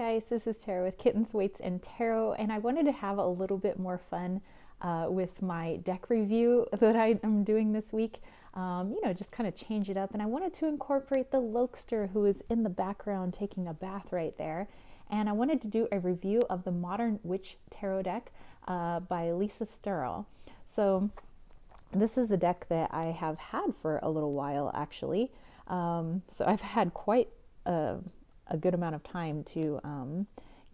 guys, this is Tara with Kittens, Weights, and Tarot, and I wanted to have a little bit more fun with my deck review that I am doing this week. Just kind of change it up, and I wanted to incorporate the Lokester, who is in the background taking a bath right there. And I wanted to do a review of the Modern Witch Tarot deck by Lisa Sterle. So this is a deck that I have had for a little while, actually. So I've had quite a good amount of time to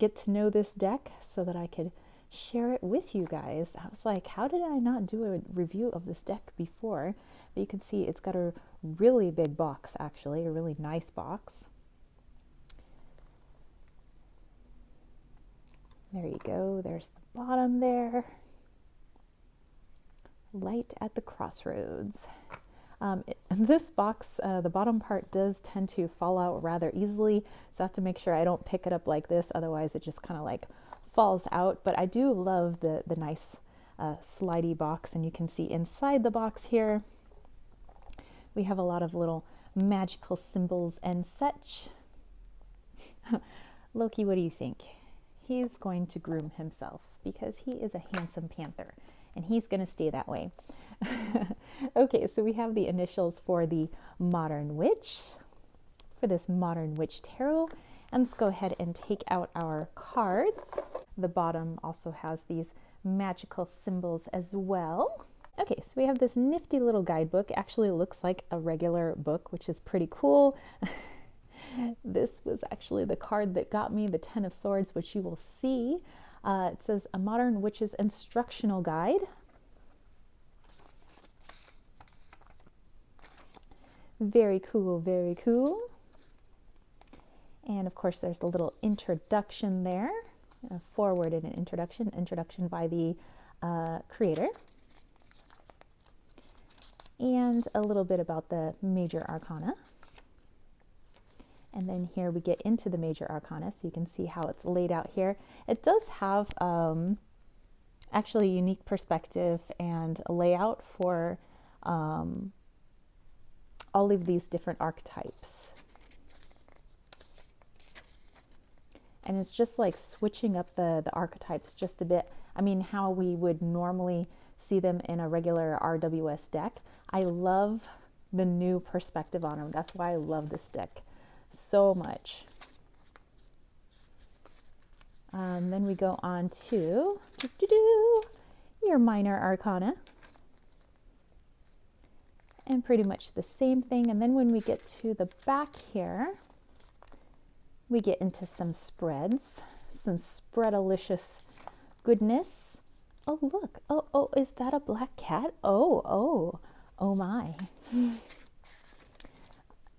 get to know this deck so that I could share it with you guys. I was like, how did I not do a review of this deck before? But you can see it's got a really big box, actually, a really nice box. There you go. There's the bottom there. Light at the crossroads. This box, the bottom part does tend to fall out rather easily, so I have to make sure I don't pick it up like this, otherwise it just kind of like falls out. But I do love the nice slidey box, and you can see inside the box here we have a lot of little magical symbols and such. Loki, what do you think? He's going to groom himself because he is a handsome panther, and he's going to stay that way. Okay, so we have the initials for the Modern Witch, for this Modern Witch Tarot. And let's go ahead and take out our cards. The bottom also has these magical symbols as well. Okay, so we have this nifty little guidebook. It actually looks like a regular book, which is pretty cool. This was actually the card that got me, the Ten of Swords, which you will see. It says A Modern Witch's Instructional Guide. Very cool, very cool. And of course there's the little introduction there, a foreword and an introduction by the creator. And a little bit about the major arcana. And then here we get into the major arcana, so you can see how it's laid out here. It does have actually a unique perspective and a layout for all of these different archetypes. And it's just like switching up the archetypes just a bit. I mean, how we would normally see them in a regular RWS deck. I love the new perspective on them. That's why I love this deck so much. Then we go on to your minor arcana. And pretty much the same thing. And then when we get to the back here, we get into some spreads, some spreadalicious goodness. Oh, look. Oh, is that a black cat? Oh my.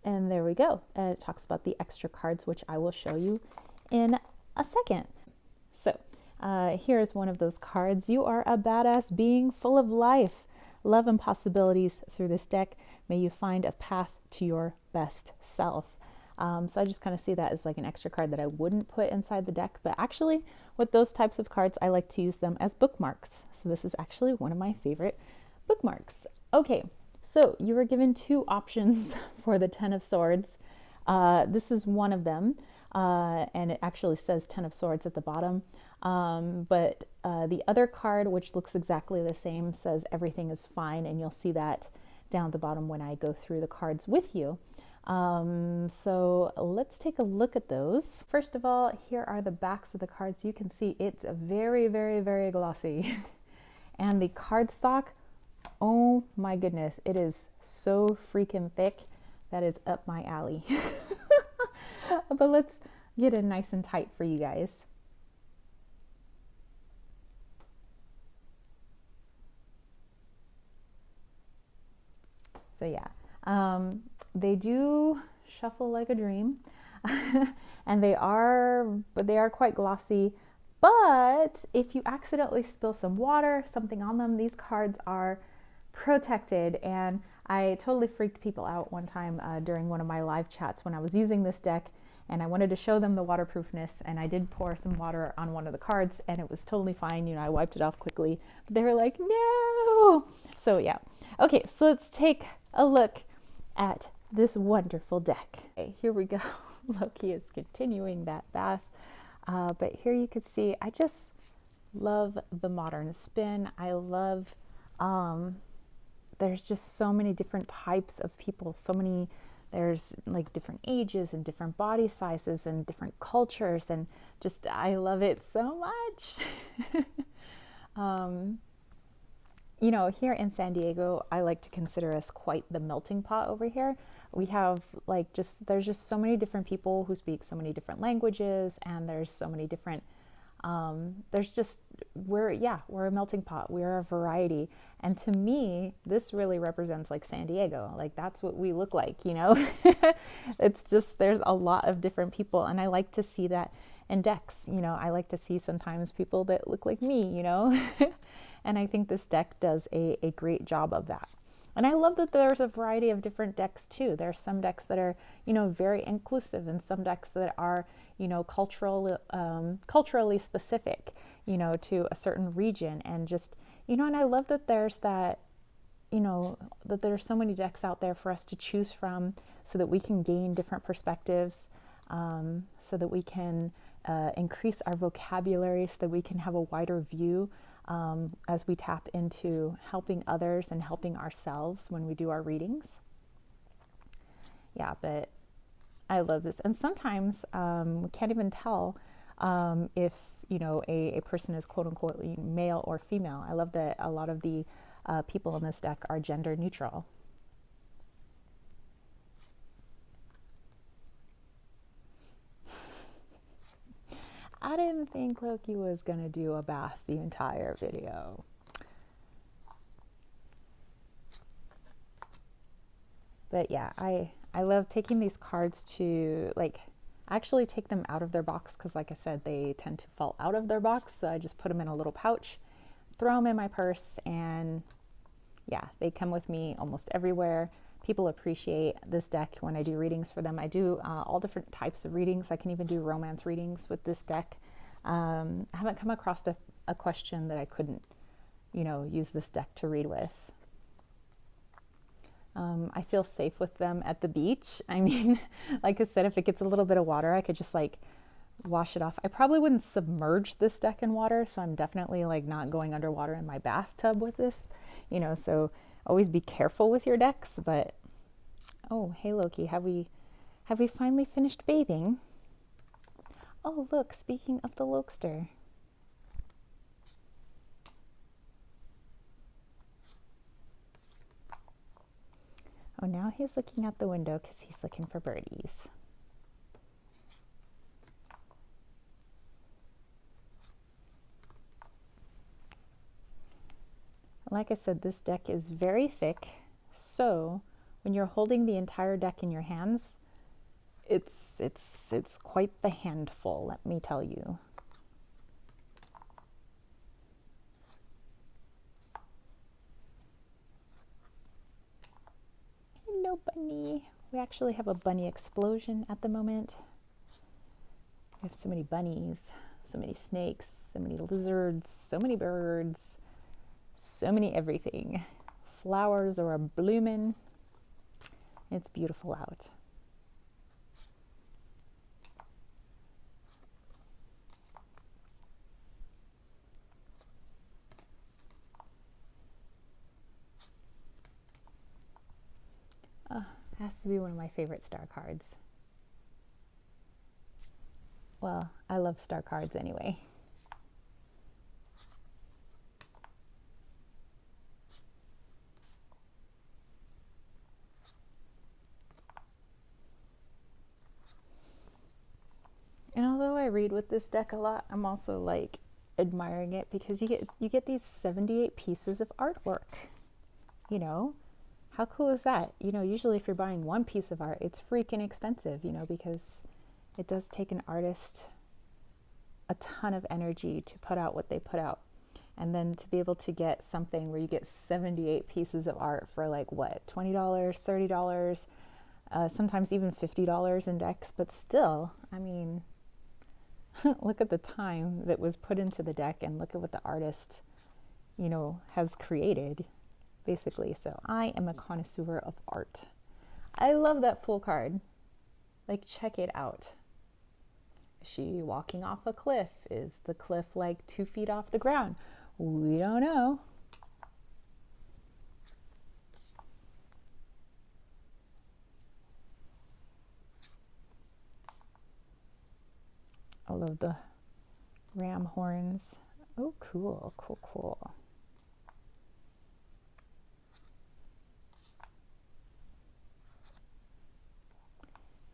And there we go. It talks about the extra cards, which I will show you in a second. So here's one of those cards. You are a badass being full of life, love, and possibilities. Through this deck, may you find a path to your best self. So I just kind of see that as like an extra card that I wouldn't put inside the deck, but actually with those types of cards, I like to use them as bookmarks. So this is actually one of my favorite bookmarks. Okay, so you were given two options for the Ten of Swords. This is one of them, and it actually says Ten of Swords at the bottom. But the other card, which looks exactly the same, says everything is fine, and you'll see that down at the bottom when I go through the cards with you. So let's take a look at those. First of all, here are the backs of the cards. You can see it's very, very, very glossy. And the cardstock, oh my goodness, it is so freaking thick. That is up my alley. But let's get it nice and tight for you guys. So yeah, they do shuffle like a dream, and they are quite glossy. But if you accidentally spill some water, something on them, these cards are protected. And I totally freaked people out one time during one of my live chats when I was using this deck, and I wanted to show them the waterproofness, and I did pour some water on one of the cards, and it was totally fine. You know, I wiped it off quickly, but they were like, no. So yeah. Okay, so let's take a look at this wonderful deck. Okay, here we go. Loki is continuing that bath. But here you can see, I just love the modern spin. I love, there's just so many different types of people, there's like different ages and different body sizes and different cultures, and just, I love it so much. You know, here in San Diego, I like to consider us quite the melting pot over here. We have like there's just so many different people who speak so many different languages, and there's so many different, we're a melting pot. We're a variety. And to me, this really represents like San Diego. Like that's what we look like, you know? It's just, there's a lot of different people. And I like to see that in decks. You know, I like to see sometimes people that look like me, you know? And I think this deck does a great job of that. And I love that there's a variety of different decks too. There's some decks that are, you know, very inclusive, and some decks that are, you know, culturally specific, you know, to a certain region. And just, you know, and I love that there's that, you know, that there's so many decks out there for us to choose from, so that we can gain different perspectives, so that we can increase our vocabulary, so that we can have a wider view, as we tap into helping others and helping ourselves when we do our readings. Yeah, but I love this. And sometimes we can't even tell if, you know, a person is quote unquote male or female. I love that a lot of the people in this deck are gender neutral. I didn't think Loki was going to do a bath the entire video. But yeah, I love taking these cards to, like, actually take them out of their box, because like I said, they tend to fall out of their box. So I just put them in a little pouch, throw them in my purse, and yeah, they come with me almost everywhere. People appreciate this deck when I do readings for them. I do all different types of readings. I can even do romance readings with this deck. I haven't come across a question that I couldn't, you know, use this deck to read with. I feel safe with them at the beach. I mean, like I said, if it gets a little bit of water, I could just like wash it off. I probably wouldn't submerge this deck in water, so I'm definitely like not going underwater in my bathtub with this, you know, so always be careful with your decks. But oh, hey Loki, have we finally finished bathing? Oh, look, speaking of the Lokester. Oh, now he's looking out the window because he's looking for birdies. Like I said, this deck is very thick, so when you're holding the entire deck in your hands, it's quite the handful, let me tell you. Hello, bunny. We actually have a bunny explosion at the moment. We have so many bunnies, so many snakes, so many lizards, so many birds, so many everything. Flowers are a bloomin'. It's beautiful out. Has to be one of my favorite star cards. Well, I love star cards anyway. And although I read with this deck a lot, I'm also like admiring it because you get these 78 pieces of artwork. You know, how cool is that? You know, usually if you're buying one piece of art, it's freaking expensive, you know, because it does take an artist a ton of energy to put out what they put out. And then to be able to get something where you get 78 pieces of art for like what, $20, $30, sometimes even $50 in decks, but still, I mean, look at the time that was put into the deck and look at what the artist, you know, has created, basically. So I am a connoisseur of art. I love that full card. Like, check it out. Is she walking off a cliff? Is the cliff like 2 feet off the ground? We don't know. I love the ram horns. Oh, cool, cool, cool.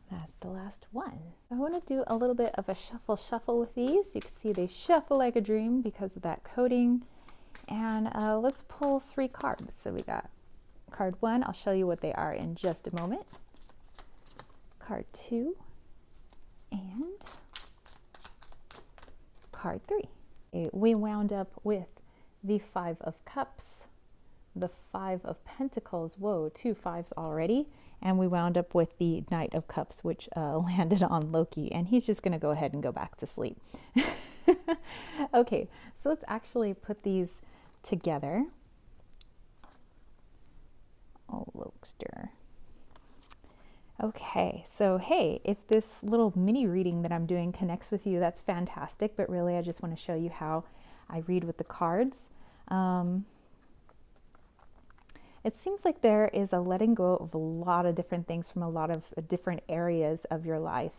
That's the last one. I want to do a little bit of a shuffle with these. You can see they shuffle like a dream because of that coating. And let's pull 3 cards. So we got card 1. I'll show you what they are in just a moment. Card 2 and card 3. We wound up with the 5 of Cups, the 5 of Pentacles. Whoa, 2 5s already. And we wound up with the Knight of Cups, which landed on Loki. And he's just going to go ahead and go back to sleep. Okay, so let's actually put these together. Oh, Lokester. Okay, so hey, if this little mini reading that I'm doing connects with you, that's fantastic. But really, I just want to show you how I read with the cards. It seems like there is a letting go of a lot of different things from a lot of different areas of your life.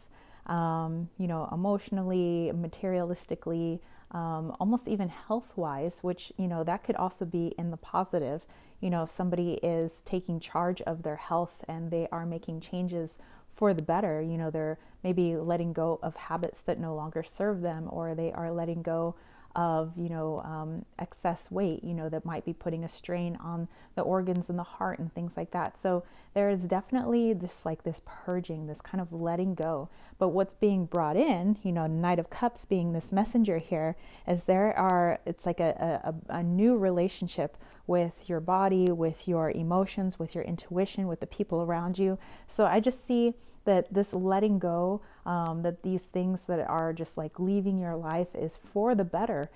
You know, emotionally, materialistically, almost even health-wise, which, you know, that could also be in the positive. You know, if somebody is taking charge of their health and they are making changes for the better, you know, they're maybe letting go of habits that no longer serve them, or they are letting go of, you know, excess weight, you know, that might be putting a strain on the organs and the heart and things like that. So there is definitely this, like this purging, this kind of letting go. But what's being brought in, you know, Knight of Cups being this messenger here, is it's like a new relationship with your body, with your emotions, with your intuition, with the people around you. So I just see that this letting go, that these things that are just like leaving your life is for the better,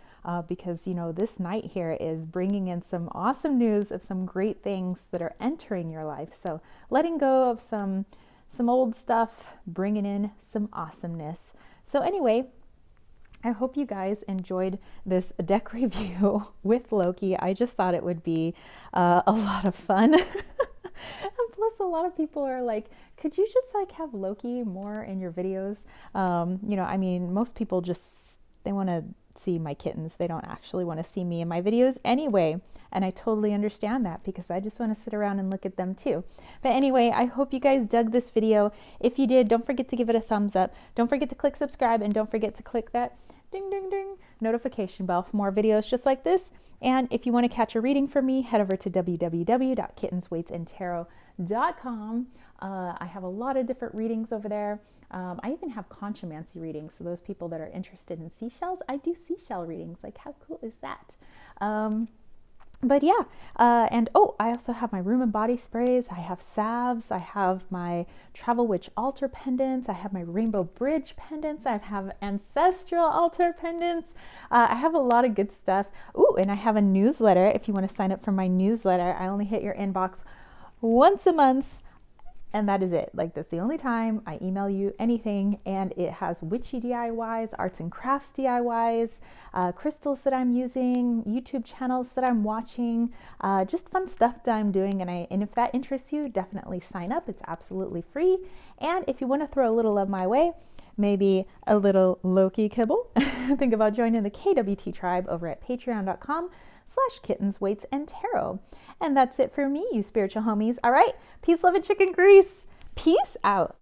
because, you know, this Knight here is bringing in some awesome news of some great things that are entering your life. So letting go of some old stuff, bringing in some awesomeness. So anyway, I hope you guys enjoyed this deck review with Loki. I just thought it would be a lot of fun. And plus, a lot of people are like, could you just like have Loki more in your videos? You know, I mean, most people just, they want to see my kittens. They don't actually want to see me in my videos anyway. And I totally understand that, because I just want to sit around and look at them too. But anyway, I hope you guys dug this video. If you did, don't forget to give it a thumbs up. Don't forget to click subscribe, and don't forget to click that ding, ding, ding notification bell for more videos just like this. And if you want to catch a reading from me, head over to www.kittensweightsandtarot.com. I have a lot of different readings over there. I even have conchomancy readings. So those people that are interested in seashells, I do seashell readings. Like, how cool is that? But yeah, and oh, I also have my room and body sprays. I have salves. I have my Travel Witch altar pendants. I have my Rainbow Bridge pendants. I have ancestral altar pendants. I have a lot of good stuff. Ooh, and I have a newsletter. If you want to sign up for my newsletter, I only hit your inbox once a month. And that is it. Like, that's the only time I email you anything. And it has witchy DIYs, arts and crafts DIYs, crystals that I'm using, YouTube channels that I'm watching, just fun stuff that I'm doing. And if that interests you, definitely sign up. It's absolutely free. And if you want to throw a little of my way, maybe a little Loki kibble, think about joining the KWT tribe over at patreon.com/kittensweightsandtarot. And that's it for me, you spiritual homies. All right, peace, love, and chicken grease. Peace out.